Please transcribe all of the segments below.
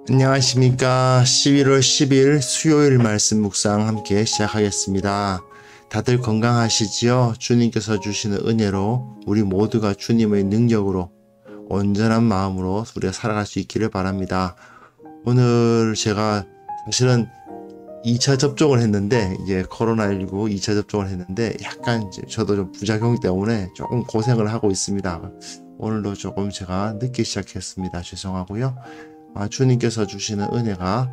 안녕하십니까. 11월 10일 수요일 말씀 묵상 함께 시작하겠습니다. 다들 건강하시지요? 주님께서 주시는 은혜로 우리 모두가 주님의 능력으로 온전한 마음으로 우리가 살아갈 수 있기를 바랍니다. 오늘 제가 사실은 2차 접종을 했는데, 이제 코로나19 2차 접종을 했는데, 약간 저도 좀 부작용 때문에 조금 고생을 하고 있습니다. 오늘도 조금 제가 늦게 시작했습니다. 죄송하고요. 주님께서 주시는 은혜가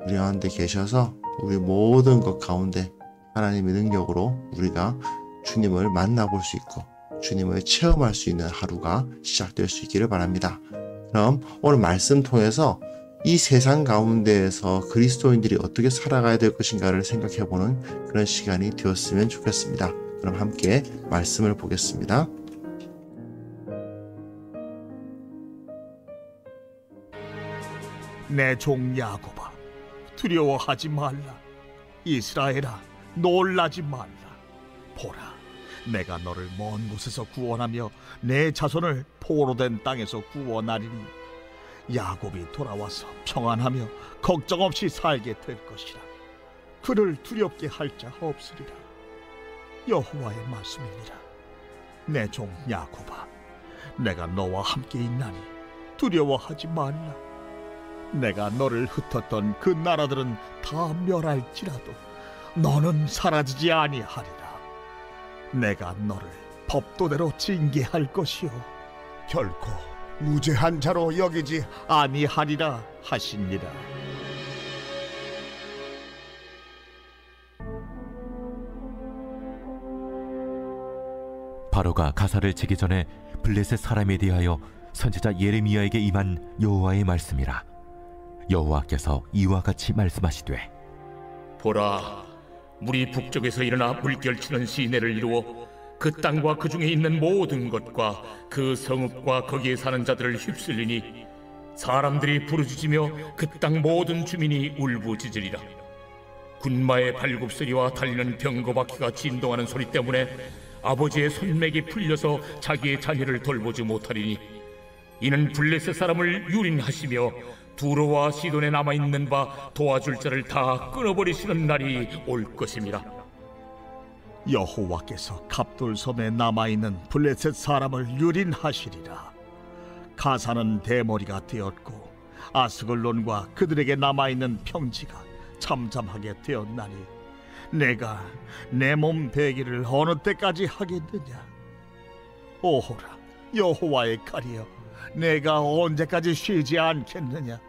우리 가운데 계셔서 우리 모든 것 가운데 하나님의 능력으로 우리가 주님을 만나볼 수 있고 주님을 체험할 수 있는 하루가 시작될 수 있기를 바랍니다. 그럼 오늘 말씀 통해서 이 세상 가운데에서 그리스도인들이 어떻게 살아가야 될 것인가를 생각해보는 그런 시간이 되었으면 좋겠습니다. 그럼 함께 말씀을 보겠습니다. 내 종 야곱아, 두려워하지 말라. 이스라엘아, 놀라지 말라. 보라, 내가 너를 먼 곳에서 구원하며 내 자손을 포로된 땅에서 구원하리니 야곱이 돌아와서 평안하며 걱정 없이 살게 될 것이라. 그를 두렵게 할 자 없으리라. 여호와의 말씀이니라. 내 종 야곱아, 내가 너와 함께 있나니 두려워하지 말라. 내가 너를 흩었던 그 나라들은 다 멸할지라도 너는 사라지지 아니하리라. 내가 너를 법도대로 징계할 것이요 결코 무죄한 자로 여기지 아니하리라 하시니라. 바로가 가사를 치기 전에 블레셋 사람에 대하여 선지자 예레미야에게 임한 여호와의 말씀이라. 여호와께서 이와 같이 말씀하시되, 보라, 물이 북쪽에서 일어나 물결치는 시내를 이루어 그 땅과 그 중에 있는 모든 것과 그 성읍과 거기에 사는 자들을 휩쓸리니 사람들이 부르짖으며 그 땅 모든 주민이 울부짖으리라. 군마의 발굽소리와 달리는 병거바퀴가 진동하는 소리 때문에 아버지의 손맥이 풀려서 자기의 자녀를 돌보지 못하리니 이는 블레셋 사람을 유린하시며 두로와 시돈에 남아있는 바 도와줄 자를 다 끊어버리시는 날이 올 것입니다. 여호와께서 갑돌섬에 남아있는 블레셋 사람을 유린하시리라. 가사는 대머리가 되었고 아스글론과 그들에게 남아있는 평지가 잠잠하게 되었나니 내가 내 몸 베기를 어느 때까지 하겠느냐. 오호라, 여호와의 칼이여, 내가 언제까지 쉬지 않겠느냐.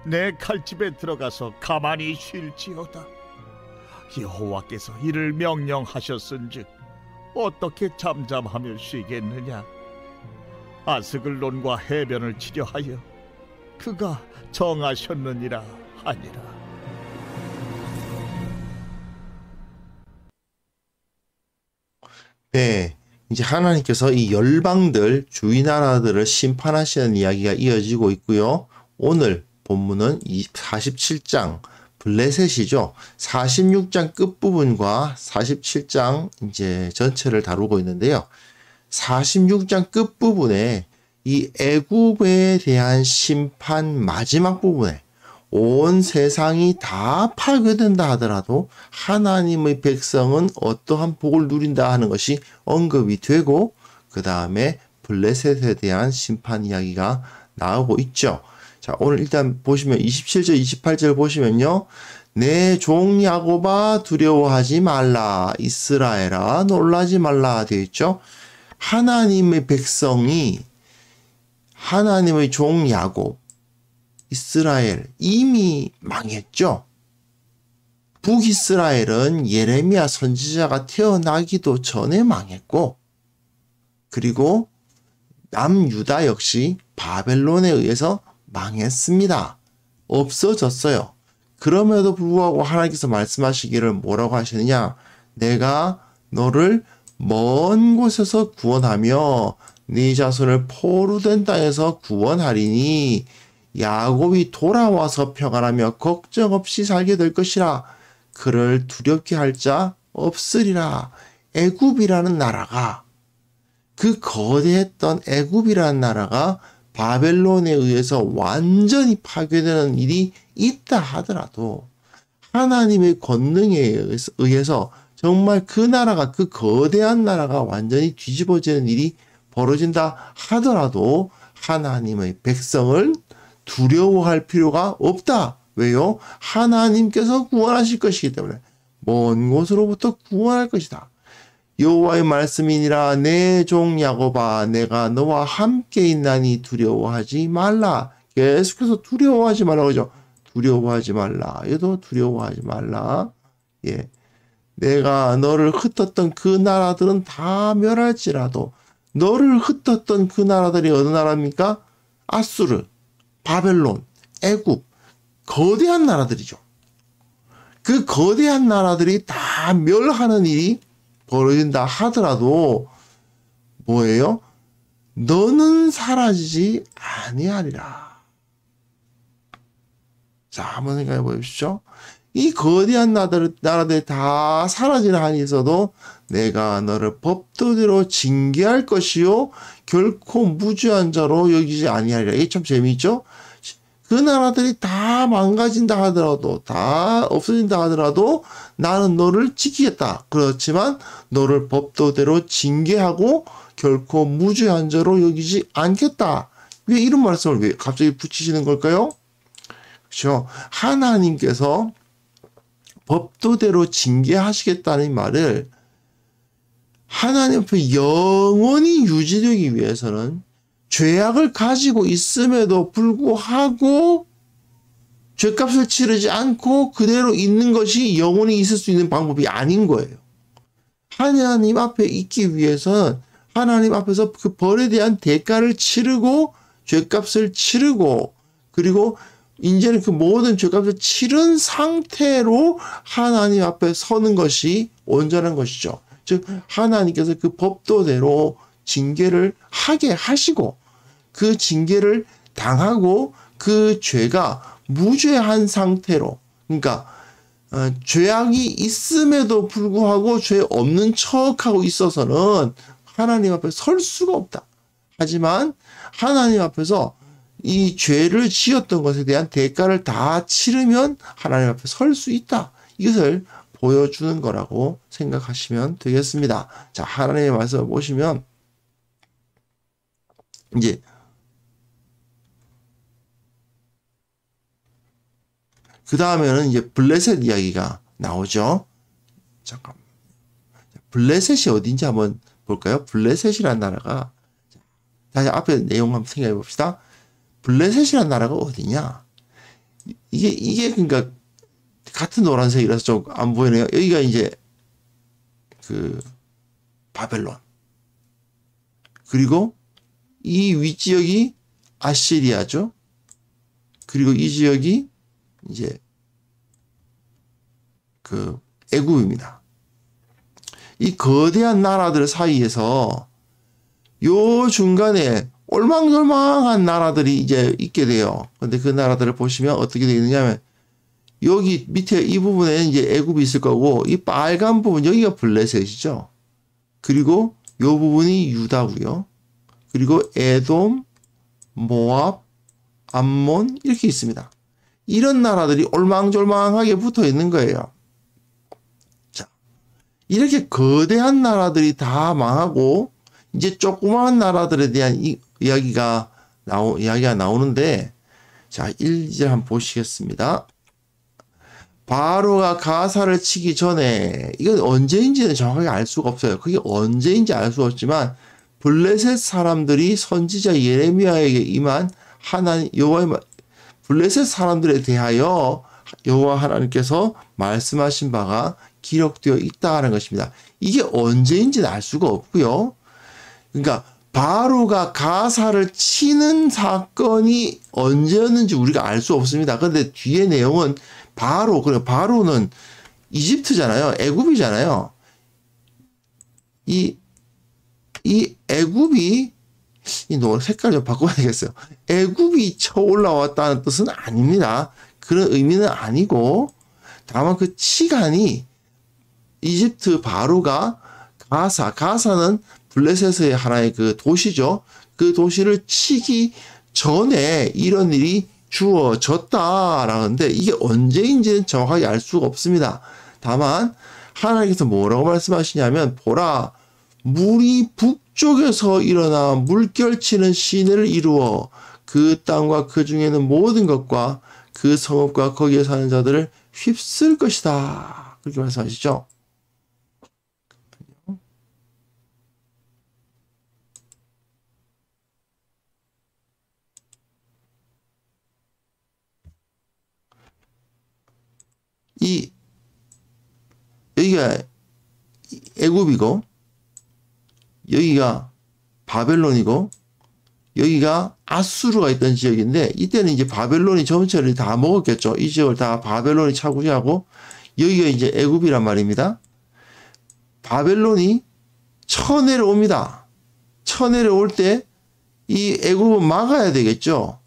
내 칼집에 들어가서 가만히 쉴지어다. 여호와께서 이를 명령하셨은즉 어떻게 잠잠하며 쉬겠느냐. 아스글론과 해변을 치려하여 그가 정하셨느니라 하니라. 네, 이제 하나님께서 이 열방들, 주위 나라들을 심판하시는 이야기가 이어지고 있고요. 오늘 본문은 47장 블레셋이죠. 46장 끝부분과 47장 이제 전체를 다루고 있는데요. 46장 끝부분에 이 애굽에 대한 심판 마지막 부분에 온 세상이 다 파괴된다 하더라도 하나님의 백성은 어떠한 복을 누린다 하는 것이 언급이 되고, 그 다음에 블레셋에 대한 심판 이야기가 나오고 있죠. 자, 오늘 일단 보시면 27절 28절 보시면요, 내 종 야곱아 두려워하지 말라, 이스라엘아 놀라지 말라 되어 있죠. 하나님의 백성이, 하나님의 종 야곱, 이스라엘 이미 망했죠. 북이스라엘은 예레미야 선지자가 태어나기도 전에 망했고, 그리고 남유다 역시 바벨론에 의해서 망했습니다. 없어졌어요. 그럼에도 불구하고 하나님께서 말씀하시기를 뭐라고 하시느냐. 내가 너를 먼 곳에서 구원하며 네 자손을 포로된 땅에서 구원하리니 야곱이 돌아와서 평안하며 걱정 없이 살게 될 것이라. 그를 두렵게 할 자 없으리라. 애굽이라는 나라가, 그 거대했던 애굽이라는 나라가 바벨론에 의해서 완전히 파괴되는 일이 있다 하더라도 하나님의 권능에 의해서 정말 그 나라가, 그 거대한 나라가 완전히 뒤집어지는 일이 벌어진다 하더라도 하나님의 백성을 두려워할 필요가 없다. 왜요? 하나님께서 구원하실 것이기 때문에 먼 곳으로부터 구원할 것이다. 여호와의 말씀이니라. 내 종 야곱아, 내가 너와 함께 있나니 두려워하지 말라. 계속해서 두려워하지 말라 그러죠. 두려워하지 말라. 얘도 두려워하지 말라. 예. 내가 너를 흩었던 그 나라들은 다 멸할지라도 너를 흩었던 그 나라들이 어느 나라입니까? 아수르, 바벨론, 애굽, 거대한 나라들이죠. 그 거대한 나라들이 다 멸하는 일이 벌어진다 하더라도 뭐예요? 너는 사라지지 아니하리라. 자, 한번 생각해 보십시오. 이 거대한 나라들이 다 사라지는 한이 있어도 내가 너를 법도대로 징계할 것이요 결코 무죄한 자로 여기지 아니하리라. 이게 참 재미있죠? 그 나라들이 다 망가진다 하더라도, 다 없어진다 하더라도 나는 너를 지키겠다. 그렇지만 너를 법도대로 징계하고 결코 무죄한 자로 여기지 않겠다. 왜 이런 말씀을 왜 갑자기 붙이시는 걸까요? 그렇죠? 하나님께서 법도대로 징계하시겠다는 말을 하나님 앞에 영원히 유지되기 위해서는 죄악을 가지고 있음에도 불구하고 죄값을 치르지 않고 그대로 있는 것이 영원히 있을 수 있는 방법이 아닌 거예요. 하나님 앞에 있기 위해서는 하나님 앞에서 그 벌에 대한 대가를 치르고 죄값을 치르고 그리고 이제는 그 모든 죄값을 치른 상태로 하나님 앞에 서는 것이 온전한 것이죠. 즉 하나님께서 그 법도대로 징계를 하게 하시고 그 징계를 당하고 그 죄가 무죄한 상태로 그러니까 죄악이 있음에도 불구하고 죄 없는 척하고 있어서는 하나님 앞에 설 수가 없다. 하지만 하나님 앞에서 이 죄를 지었던 것에 대한 대가를 다 치르면 하나님 앞에 설 수 있다. 이것을 보여주는 거라고 생각하시면 되겠습니다. 자, 하나님의 말씀을 보시면 이제 그 다음에는 이제 블레셋 이야기가 나오죠. 잠깐만. 블레셋이 어딘지 한번 볼까요? 블레셋이라는 나라가 다시 앞에 내용 한번 생각해 봅시다. 블레셋이라는 나라가 어디냐? 이게 그러니까 같은 노란색이라서 좀 안 보이네요. 여기가 이제 그 바벨론. 그리고 이 윗지역이 아시리아죠. 그리고 이 지역이 이제 그 애굽입니다. 이 거대한 나라들 사이에서 요 중간에 올망졸망한 나라들이 이제 있게 돼요. 근데 그 나라들을 보시면 어떻게 되어 있느냐면 여기 밑에 이 부분에 이제 애굽이 있을 거고 이 빨간 부분 여기가 블레셋이죠. 그리고 요 부분이 유다고요. 그리고 에돔, 모압, 암몬 이렇게 있습니다. 이런 나라들이 올망졸망하게 붙어 있는 거예요. 자, 이렇게 거대한 나라들이 다 망하고 이제 조그마한 나라들에 대한 이야기가 나오는데 자, 1절 한번 보시겠습니다. 바로가 가사를 치기 전에 이건 언제인지는 정확하게 알 수가 없어요. 그게 언제인지 알 수 없지만 블레셋 사람들이 선지자 예레미야에게 임한 하나님 여호와의 블레셋 사람들에 대하여 여호와 하나님께서 말씀하신 바가 기록되어 있다는 것입니다. 이게 언제인지는 알 수가 없고요. 그러니까 바로가 가사를 치는 사건이 언제였는지 우리가 알 수 없습니다. 그런데 뒤에 내용은 바로는 이집트잖아요. 애굽이잖아요. 이 애굽이 색깔 좀 바꿔야 되겠어요. 애굽이 쳐 올라왔다는 뜻은 아닙니다. 그런 의미는 아니고 다만 그 시간이 이집트 바로가 가사는 블레셋의 하나의 그 도시죠. 그 도시를 치기 전에 이런 일이 주어졌다라는데 이게 언제인지는 정확하게 알 수가 없습니다. 다만 하나님께서 뭐라고 말씀하시냐면 보라 물이 북쪽에서 일어나 물결치는 시내를 이루어 그 땅과 그 중에는 모든 것과 그 성읍과 거기에 사는 자들을 휩쓸 것이다. 그렇게 말씀하시죠. 여기가 애굽이고 여기가 바벨론이고 여기가 아수르가 있던 지역인데 이때는 이제 바벨론이 전체를 다 먹었겠죠. 이 지역을 다 바벨론이 차지하고 여기가 이제 애굽이란 말입니다. 바벨론이 쳐내려옵니다. 쳐내려올 때 이 애굽은 막아야 되겠죠.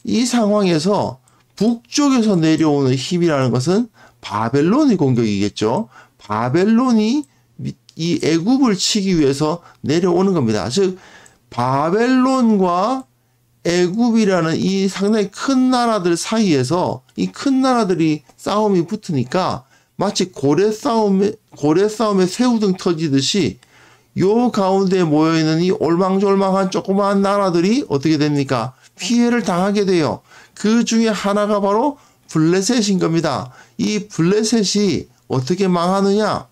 이 상황에서 북쪽에서 내려오는 힘이라는 것은 바벨론의 공격이겠죠. 바벨론이 이 애굽을 치기 위해서 내려오는 겁니다. 즉 바벨론과 애굽이라는 이 상당히 큰 나라들 사이에서 이 큰 나라들이 싸움이 붙으니까 마치 고래 싸움에 새우등 터지듯이 요 가운데 모여있는 이 올망졸망한 조그마한 나라들이 어떻게 됩니까? 피해를 당하게 돼요. 그 중에 하나가 바로 블레셋인 겁니다. 이 블레셋이 어떻게 망하느냐?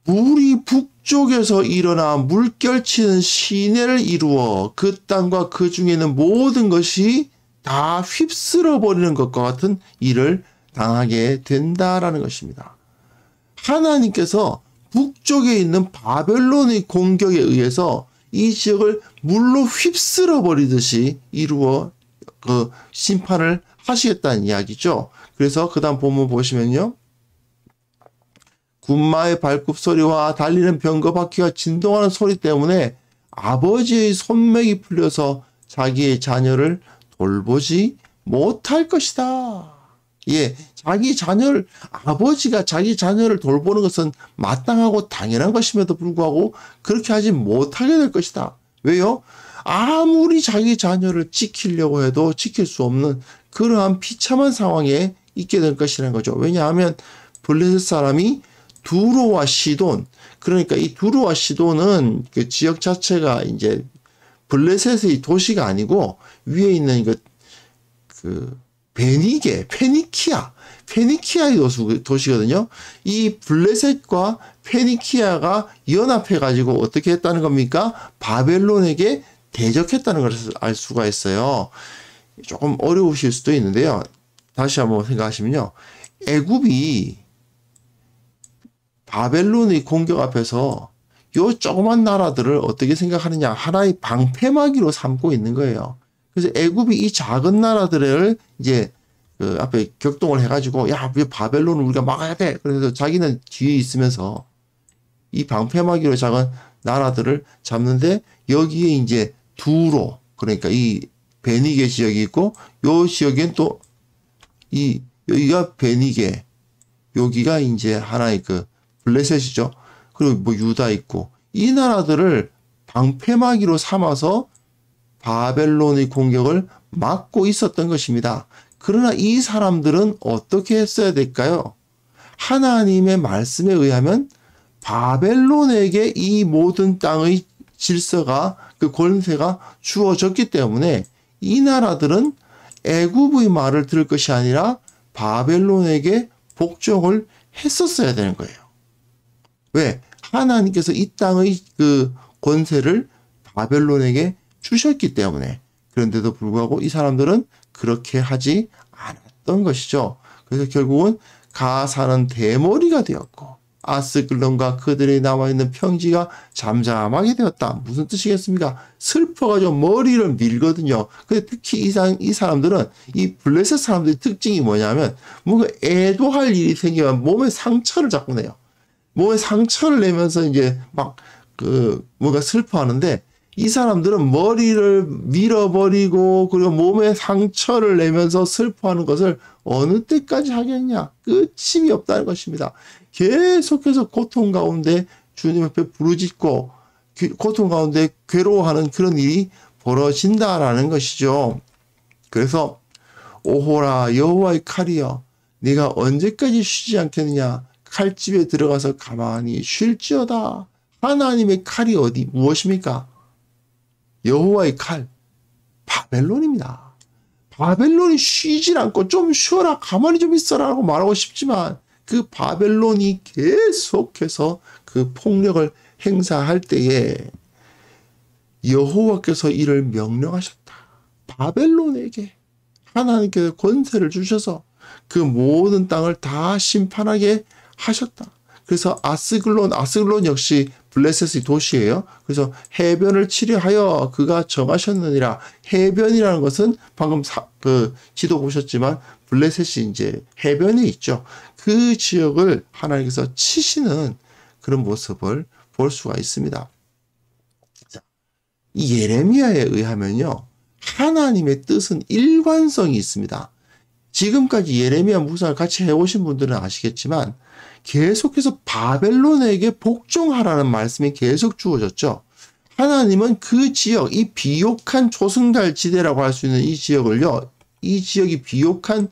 물이 북쪽에서 일어나 물결치는 시내를 이루어 그 땅과 그 중에는 모든 것이 다 휩쓸어 버리는 것과 같은 일을 당하게 된다라는 것입니다. 하나님께서 북쪽에 있는 바벨론의 공격에 의해서 이 지역을 물로 휩쓸어 버리듯이 이루어 그 심판을 하시겠다는 이야기죠. 그래서 그 다음 본문 보시면요. 군마의 발굽 소리와 달리는 병거 바퀴가 진동하는 소리 때문에 아버지의 손맥이 풀려서 자기의 자녀를 돌보지 못할 것이다. 예, 아버지가 자기 자녀를 돌보는 것은 마땅하고 당연한 것임에도 불구하고 그렇게 하지 못하게 될 것이다. 왜요? 아무리 자기 자녀를 지키려고 해도 지킬 수 없는 그러한 비참한 상황에 있게 될 것이라는 거죠. 왜냐하면 블레셋 사람이 두로와 시돈, 그러니까 이 두로와 시돈은 그 지역 자체가 이제 블레셋의 도시가 아니고 위에 있는 그 페니키아의 도시거든요. 이 블레셋과 페니키아가 연합해가지고 어떻게 했다는 겁니까? 바벨론에게 대적했다는 것을 알 수가 있어요. 조금 어려우실 수도 있는데요. 다시 한번 생각하시면요. 애굽이 바벨론의 공격 앞에서 요 조그만 나라들을 어떻게 생각하느냐. 하나의 방패막이로 삼고 있는 거예요. 그래서 애굽이 이 작은 나라들을 이제 그 앞에 격동을 해가지고 야, 바벨론을 우리가 막아야 돼. 그래서 자기는 뒤에 있으면서 이 방패막이로 작은 나라들을 잡는데 여기에 이제 두로, 그러니까 이 베니게 지역이 있고 요 지역엔 또 여기가 베니게, 여기가 이제 하나의 그 블레셋이죠. 그리고 뭐 유다 있고 이 나라들을 방패막이로 삼아서 바벨론의 공격을 막고 있었던 것입니다. 그러나 이 사람들은 어떻게 했어야 될까요? 하나님의 말씀에 의하면 바벨론에게 이 모든 땅의 질서가 그 권세가 주어졌기 때문에 이 나라들은 애굽의 말을 들을 것이 아니라 바벨론에게 복종을 했었어야 되는 거예요. 왜? 하나님께서 이 땅의 그 권세를 바벨론에게 주셨기 때문에. 그런데도 불구하고 이 사람들은 그렇게 하지 않았던 것이죠. 그래서 결국은 가사는 대머리가 되었고 아스글론과 그들이 남아있는 평지가 잠잠하게 되었다. 무슨 뜻이겠습니까? 슬퍼가지고 머리를 밀거든요. 근데 특히 이 사람들은, 이 블레셋 사람들의 특징이 뭐냐면 뭔가 애도할 일이 생기면 몸에 상처를 자꾸 내요. 몸에 상처를 내면서 이제 막 뭔가 슬퍼하는데 이 사람들은 머리를 밀어버리고 그리고 몸에 상처를 내면서 슬퍼하는 것을 어느 때까지 하겠냐? 끝이 없다는 것입니다. 계속해서 고통 가운데 주님 앞에 부르짖고 고통 가운데 괴로워하는 그런 일이 벌어진다라는 것이죠. 그래서 오호라 여호와의 칼이여 네가 언제까지 쉬지 않겠느냐 칼집에 들어가서 가만히 쉴지어다. 하나님의 칼이 무엇입니까? 여호와의 칼 바벨론입니다. 바벨론이 쉬질 않고 좀 쉬어라 가만히 좀 있어라고 말하고 싶지만 그 바벨론이 계속해서 그 폭력을 행사할 때에 여호와께서 이를 명령하셨다. 바벨론에게 하나님께서 권세를 주셔서 그 모든 땅을 다 심판하게 하셨다. 그래서 아스글론 역시 블레셋의 도시예요. 그래서 해변을 치려하여 그가 정하셨느니라. 해변이라는 것은 방금 그 지도 보셨지만 블레셋이 이제 해변에 있죠. 그 지역을 하나님께서 치시는 그런 모습을 볼 수가 있습니다. 자, 이 예레미야에 의하면요. 하나님의 뜻은 일관성이 있습니다. 지금까지 예레미야 묵상을 같이 해오신 분들은 아시겠지만 계속해서 바벨론에게 복종하라는 말씀이 계속 주어졌죠. 하나님은 그 지역, 이 비옥한 초승달 지대라고 할 수 있는 이 지역을요. 이 지역이 비옥한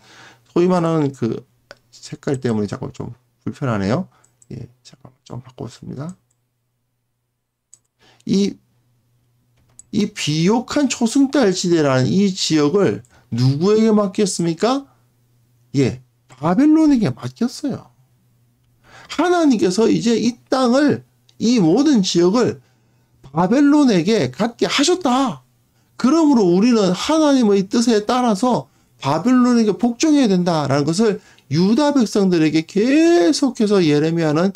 소위 말하는 그 색깔 때문에 자꾸 좀 불편하네요. 예, 잠깐만 좀 바꿨습니다. 이 비옥한 초승달 지대라는 이 지역을 누구에게 맡겼습니까? 예, 바벨론에게 맡겼어요. 하나님께서 이제 이 땅을, 이 모든 지역을 바벨론에게 갖게 하셨다. 그러므로 우리는 하나님의 뜻에 따라서 바벨론에게 복종해야 된다라는 것을 유다 백성들에게 계속해서 예레미야는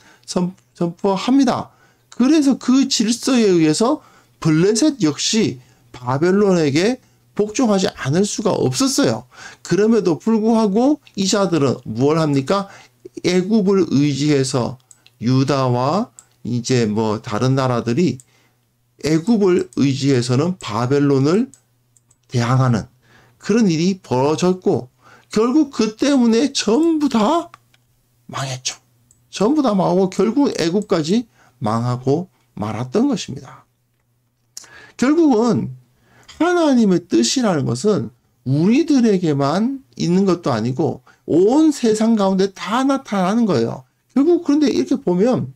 선포합니다. 그래서 그 질서에 의해서 블레셋 역시 바벨론에게 복종하지 않을 수가 없었어요. 그럼에도 불구하고 이 자들은 뭘 합니까? 애굽을 의지해서 유다와 이제 뭐 다른 나라들이 애굽을 의지해서는 바벨론을 대항하는 그런 일이 벌어졌고 결국 그 때문에 전부 다 망했죠. 전부 다 망하고 결국 애굽까지 망하고 말았던 것입니다. 결국은 하나님의 뜻이라는 것은 우리들에게만 있는 것도 아니고 온 세상 가운데 다 나타나는 거예요. 결국 그런데 이렇게 보면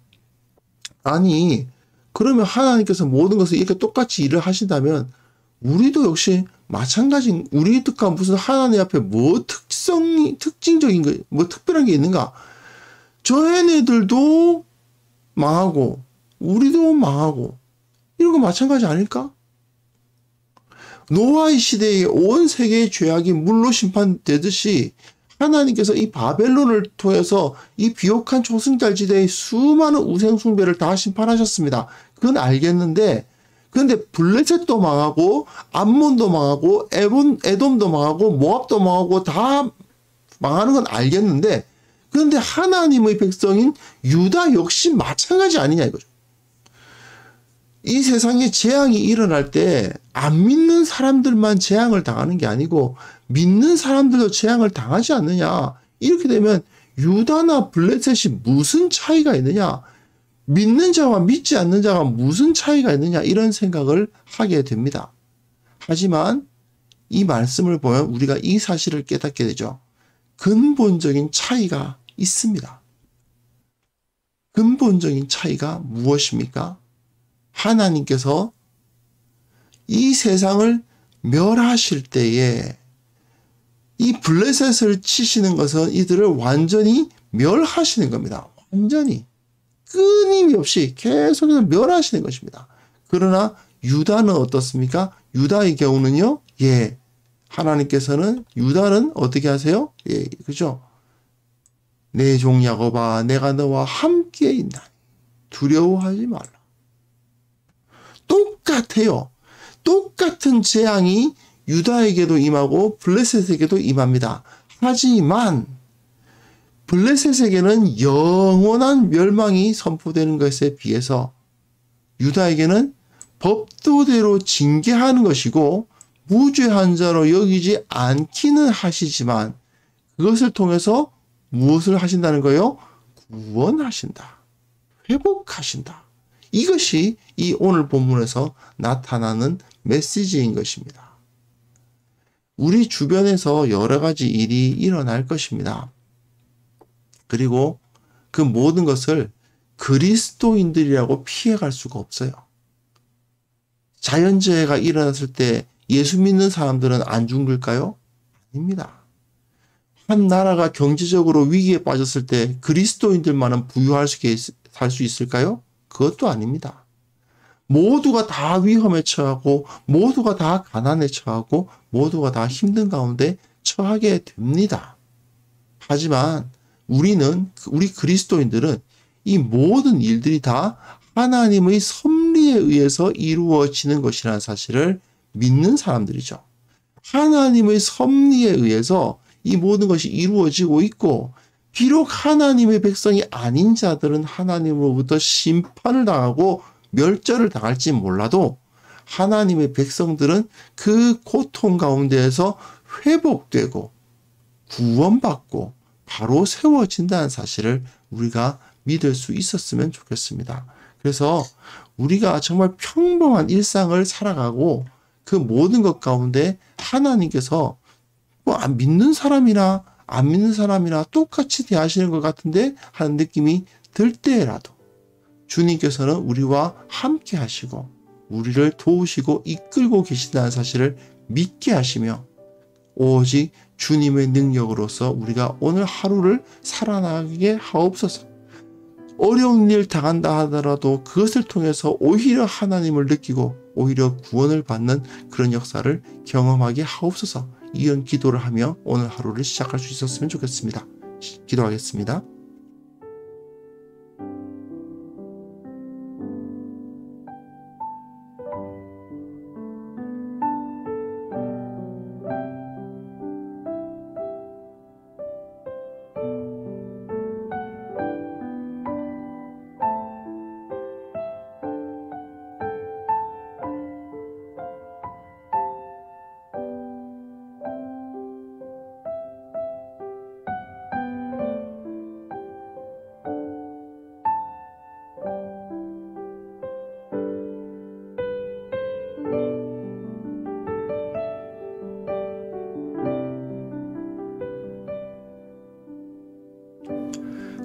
아니 그러면 하나님께서 모든 것을 이렇게 똑같이 일을 하신다면 우리도 역시 마찬가지 우리 뜻과 무슨 하나님 앞에 뭐 특징적인 거, 뭐 특별한 게 있는가? 저 애네들도 망하고 우리도 망하고 이런 거 마찬가지 아닐까? 노아의 시대에 온 세계의 죄악이 물로 심판되듯이 하나님께서 이 바벨론을 통해서 이 비옥한 초승달 지대의 수많은 우상숭배를 다 심판하셨습니다. 그건 알겠는데 그런데 블레셋도 망하고 암몬도 망하고 에돔도 망하고 모압도 망하고 다 망하는 건 알겠는데 그런데 하나님의 백성인 유다 역시 마찬가지 아니냐 이거죠. 이 세상에 재앙이 일어날 때 안 믿는 사람들만 재앙을 당하는 게 아니고 믿는 사람들도 재앙을 당하지 않느냐. 이렇게 되면 유다나 블레셋이 무슨 차이가 있느냐. 믿는 자와 믿지 않는 자가 무슨 차이가 있느냐 이런 생각을 하게 됩니다. 하지만 이 말씀을 보면 우리가 이 사실을 깨닫게 되죠. 근본적인 차이가 있습니다. 근본적인 차이가 무엇입니까? 하나님께서 이 세상을 멸하실 때에 이 블레셋을 치시는 것은 이들을 완전히 멸하시는 겁니다. 완전히 끊임없이 계속해서 멸하시는 것입니다. 그러나 유다는 어떻습니까? 유다의 경우는요. 예, 하나님께서는 유다는 어떻게 하세요? 예, 그죠? 내 종 야곱아 내가 너와 함께 있나니 두려워하지 말라. 똑같아요. 똑같은 재앙이 유다에게도 임하고 블레셋에게도 임합니다. 하지만 블레셋에게는 영원한 멸망이 선포되는 것에 비해서 유다에게는 법도대로 징계하는 것이고 무죄한 자로 여기지 않기는 하시지만 그것을 통해서 무엇을 하신다는 거예요? 구원하신다. 회복하신다. 이것이 이 오늘 본문에서 나타나는 메시지인 것입니다. 우리 주변에서 여러 가지 일이 일어날 것입니다. 그리고 그 모든 것을 그리스도인들이라고 피해갈 수가 없어요. 자연재해가 일어났을 때 예수 믿는 사람들은 안 죽을까요? 아닙니다. 한 나라가 경제적으로 위기에 빠졌을 때 그리스도인들만은 살 수 있을까요? 그것도 아닙니다. 모두가 다 위험에 처하고 모두가 다 가난에 처하고 모두가 다 힘든 가운데 처하게 됩니다. 하지만 우리 그리스도인들은 이 모든 일들이 다 하나님의 섭리에 의해서 이루어지는 것이라는 사실을 믿는 사람들이죠. 하나님의 섭리에 의해서 이 모든 것이 이루어지고 있고, 비록 하나님의 백성이 아닌 자들은 하나님으로부터 심판을 당하고 멸절을 당할지 몰라도 하나님의 백성들은 그 고통 가운데에서 회복되고 구원받고 바로 세워진다는 사실을 우리가 믿을 수 있었으면 좋겠습니다. 그래서 우리가 정말 평범한 일상을 살아가고 그 모든 것 가운데 하나님께서 믿는 사람이나 안 믿는 사람이나 똑같이 대하시는 것 같은데 하는 느낌이 들 때라도 주님께서는 우리와 함께 하시고 우리를 도우시고 이끌고 계신다는 사실을 믿게 하시며 오직 주님의 능력으로서 우리가 오늘 하루를 살아나가게 하옵소서. 어려운 일 당한다 하더라도 그것을 통해서 오히려 하나님을 느끼고 오히려 구원을 받는 그런 역사를 경험하게 하옵소서. 이런 기도를 하며 오늘 하루를 시작할 수 있었으면 좋겠습니다. 기도하겠습니다.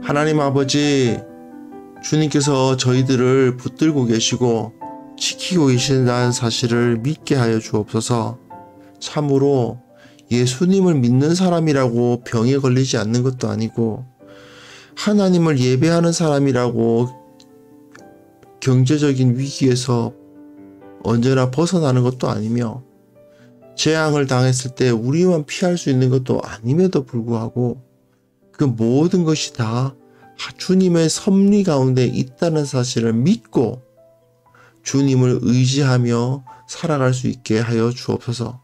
하나님 아버지, 주님께서 저희들을 붙들고 계시고 지키고 계신다는 사실을 믿게 하여 주옵소서. 참으로 예수님을 믿는 사람이라고 병에 걸리지 않는 것도 아니고 하나님을 예배하는 사람이라고 경제적인 위기에서 언제나 벗어나는 것도 아니며 재앙을 당했을 때 우리만 피할 수 있는 것도 아님에도 불구하고 그 모든 것이 다 주님의 섭리 가운데 있다는 사실을 믿고 주님을 의지하며 살아갈 수 있게 하여 주옵소서.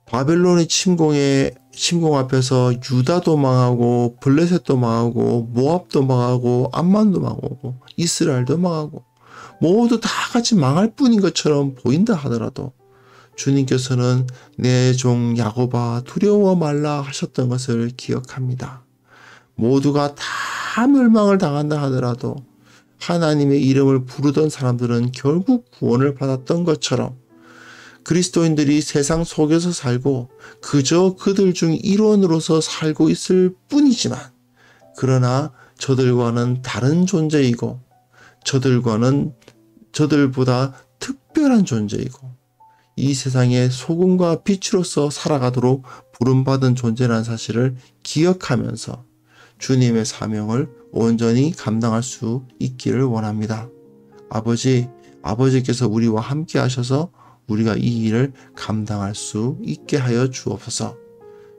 바벨론의 침공 앞에서 유다도 망하고 블레셋도 망하고 모압도 망하고 암만도 망하고 이스라엘도 망하고 모두 다 같이 망할 뿐인 것처럼 보인다 하더라도 주님께서는 내 종 야곱아 두려워 말라 하셨던 것을 기억합니다. 모두가 다 멸망을 당한다 하더라도 하나님의 이름을 부르던 사람들은 결국 구원을 받았던 것처럼 그리스도인들이 세상 속에서 살고 그저 그들 중 일원으로서 살고 있을 뿐이지만 그러나 저들과는 다른 존재이고 저들보다 특별한 존재이고 이 세상의 소금과 빛으로서 살아가도록 부름받은 존재라는 사실을 기억하면서 주님의 사명을 온전히 감당할 수 있기를 원합니다. 아버지께서 우리와 함께 하셔서 우리가 이 일을 감당할 수 있게 하여 주옵소서.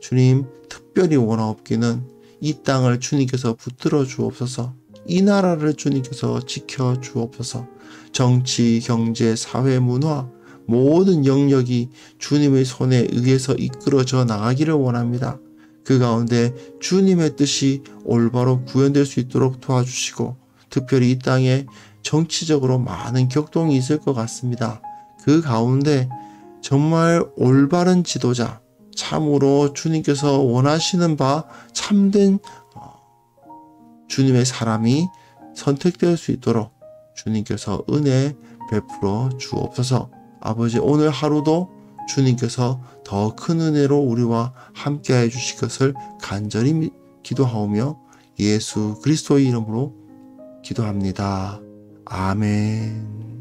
주님, 특별히 원하옵기는 이 땅을 주님께서 붙들어 주옵소서. 이 나라를 주님께서 지켜 주옵소서. 정치, 경제, 사회, 문화 모든 영역이 주님의 손에 의해서 이끌어져 나가기를 원합니다. 그 가운데 주님의 뜻이 올바로 구현될 수 있도록 도와주시고 특별히 이 땅에 정치적으로 많은 격동이 있을 것 같습니다. 그 가운데 정말 올바른 지도자, 참으로 주님께서 원하시는 바 참된 주님의 사람이 선택될 수 있도록 주님께서 은혜 베풀어 주옵소서. 아버지, 오늘 하루도 주님께서 더 큰 은혜로 우리와 함께해 주실 것을 간절히 기도하오며 예수 그리스도의 이름으로 기도합니다. 아멘.